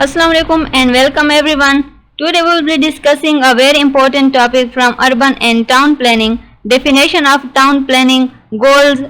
Assalamu alaikum and welcome everyone. Today we will be discussing a very important topic from urban and town planning, definition of town planning, goals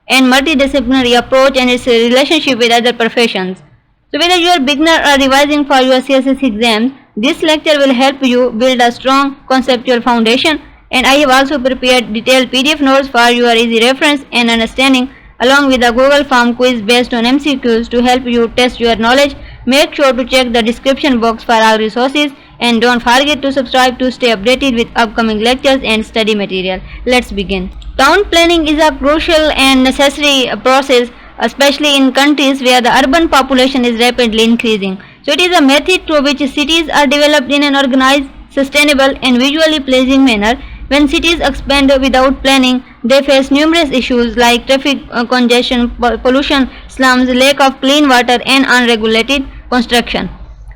and multidisciplinary approach and its relationship with other professions. So whether you are beginner or revising for your CSS exams, this lecture will help you build a strong conceptual foundation, and I have also prepared detailed PDF notes for your easy reference and understanding along with a Google form quiz based on MCQs to help you test your knowledge. Make sure to check the description box for our resources and don't forget to subscribe to stay updated with upcoming lectures and study material. Let's begin. Town planning is a crucial and necessary process, especially in countries where the urban population is rapidly increasing. So it is a method through which cities are developed in an organized, sustainable and visually pleasing manner. When cities expand without planning, they face numerous issues like traffic congestion, pollution, slums, lack of clean water and unregulated construction.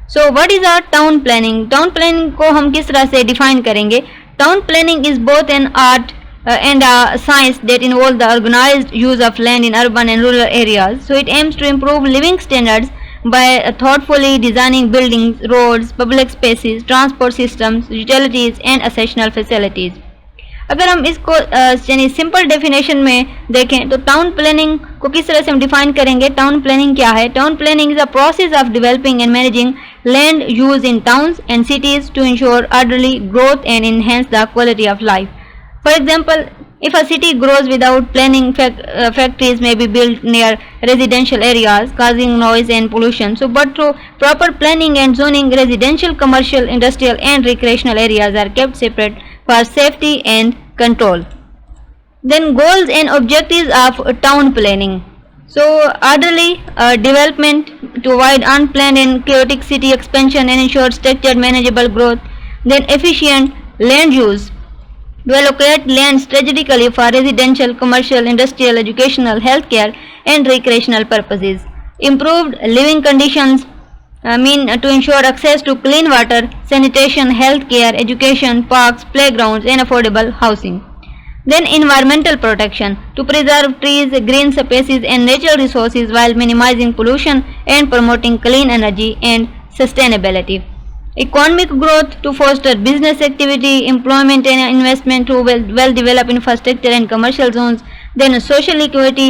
So what is our town planning? Town planning को हम किस तरह से define करेंगे? Town planning is both an art and a science that involves the organized use of land in urban and rural areas. So it aims to improve living standards by thoughtfully designing buildings, roads, public spaces, transport systems, utilities and essential facilities. अगर हम इसको यानी simple definition में देखें तो town planning को किस तरह से हम डिफाइन करेंगे. टाउन प्लानिंग क्या है? Town planning is a process of developing and managing land use in towns and cities to ensure orderly growth and enhance the quality of life. For example, if a city grows without planning, factories may be built near residential areas, causing noise and pollution. So, but through proper planning and zoning, residential, commercial, industrial, and recreational areas are kept separate for safety and control. Then, goals and objectives of town planning. So, orderly development to avoid unplanned and chaotic city expansion and ensure structured, manageable growth. Then, efficient land use to allocate land strategically for residential, commercial, industrial, educational, healthcare and recreational purposes. Improved living conditions to ensure access to clean water, sanitation, healthcare, education, parks, playgrounds and affordable housing. Then environmental protection to preserve trees, green spaces and natural resources while minimizing pollution and promoting clean energy and sustainability. Economic growth to foster business activity, employment and investment through well-developed infrastructure and commercial zones. Then social equity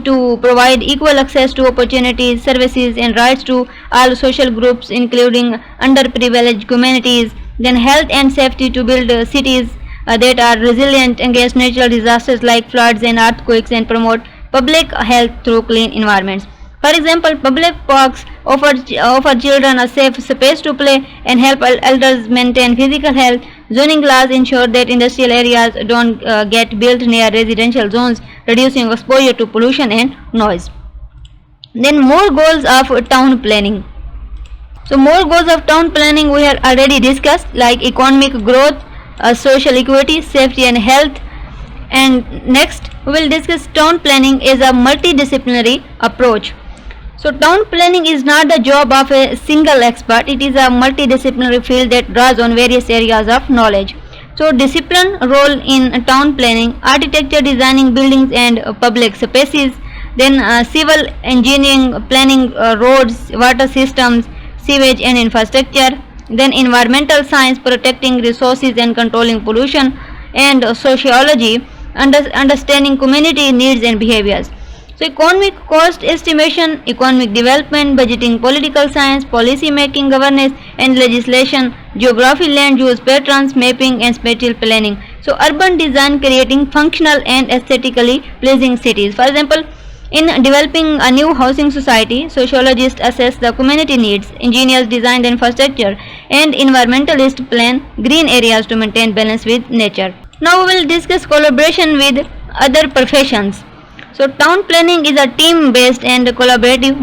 to provide equal access to opportunities, services and rights to all social groups including underprivileged communities. Then health and safety to build cities that are resilient against natural disasters like floods and earthquakes and promote public health through clean environments. For example, public parks offer children a safe space to play and help elders maintain physical health. Zoning laws ensure that industrial areas don't get built near residential zones, reducing exposure to pollution and noise. Then more goals of town planning. So more goals of town planning we have already discussed, like economic growth, social equity, safety and health. And next we will discuss town planning as a multidisciplinary approach. So town planning is not the job of a single expert. It is a multidisciplinary field that draws on various areas of knowledge. So discipline role in town planning: architecture, designing buildings and public spaces. Then civil engineering, planning roads, water systems, sewage and infrastructure. Then environmental science, protecting resources and controlling pollution. And sociology, understanding community needs and behaviors. So economic cost estimation, economic development, budgeting, political science, policy making, governance and legislation, geography, land use patterns, mapping and spatial planning. So urban design, creating functional and aesthetically pleasing cities. For example, in developing a new housing society, sociologists assess the community needs, engineers design the infrastructure and environmentalists plan green areas to maintain balance with nature. Now we will discuss collaboration with other professions. So town planning is a team-based and collaborative.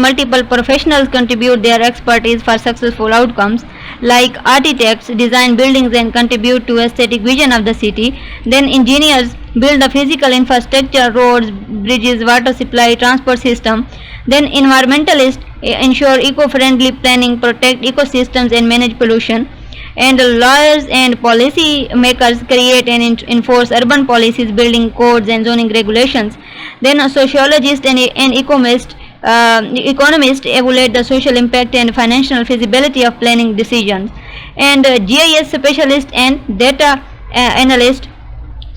Multiple professionals contribute their expertise for successful outcomes, like architects design buildings and contribute to aesthetic vision of the city. Then engineers build the physical infrastructure, roads, bridges, water supply, transport system. Then environmentalists ensure eco-friendly planning, protect ecosystems and manage pollution. And lawyers and policy makers create and enforce urban policies, building codes and zoning regulations. Then a sociologist and economist economists evaluate the social impact and financial feasibility of planning decisions, and GIS specialists and data analysts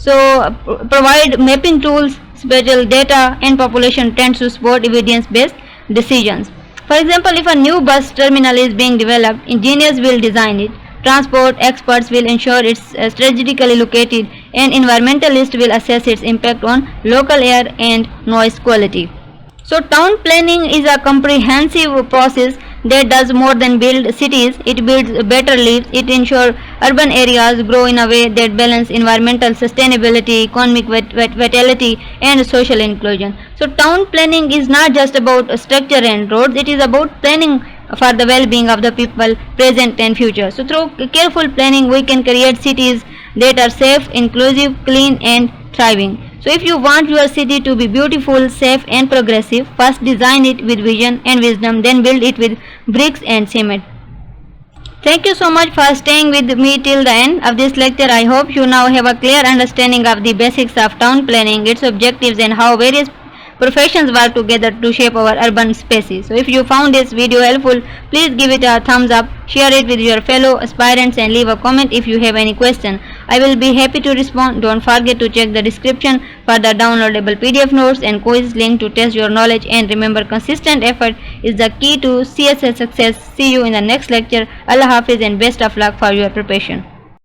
provide mapping tools, spatial data, and population trends to support evidence-based decisions. For example, if a new bus terminal is being developed, engineers will design it, transport experts will ensure it's strategically located, and environmentalists will assess its impact on local air and noise quality. So town planning is a comprehensive process that does more than build cities. It builds better lives. It ensures urban areas grow in a way that balance environmental sustainability, economic vitality, and social inclusion. So town planning is not just about structure and roads. It is about planning for the well-being of the people, present and future. So through careful planning, we can create cities that are safe, inclusive, clean, and thriving. So if you want your city to be beautiful, safe, and progressive, first design it with vision and wisdom, then build it with bricks and cement. Thank you so much for staying with me till the end of this lecture. I hope you now have a clear understanding of the basics of town planning, its objectives, and how various professions work together to shape our urban spaces. So if you found this video helpful, please give it a thumbs up, share it with your fellow aspirants, and leave a comment if you have any question. I will be happy to respond. Don't forget to check the description for the downloadable PDF notes and quiz link to test your knowledge, and remember, consistent effort is the key to CSS success. See you in the next lecture. Allah Hafiz and best of luck for your preparation.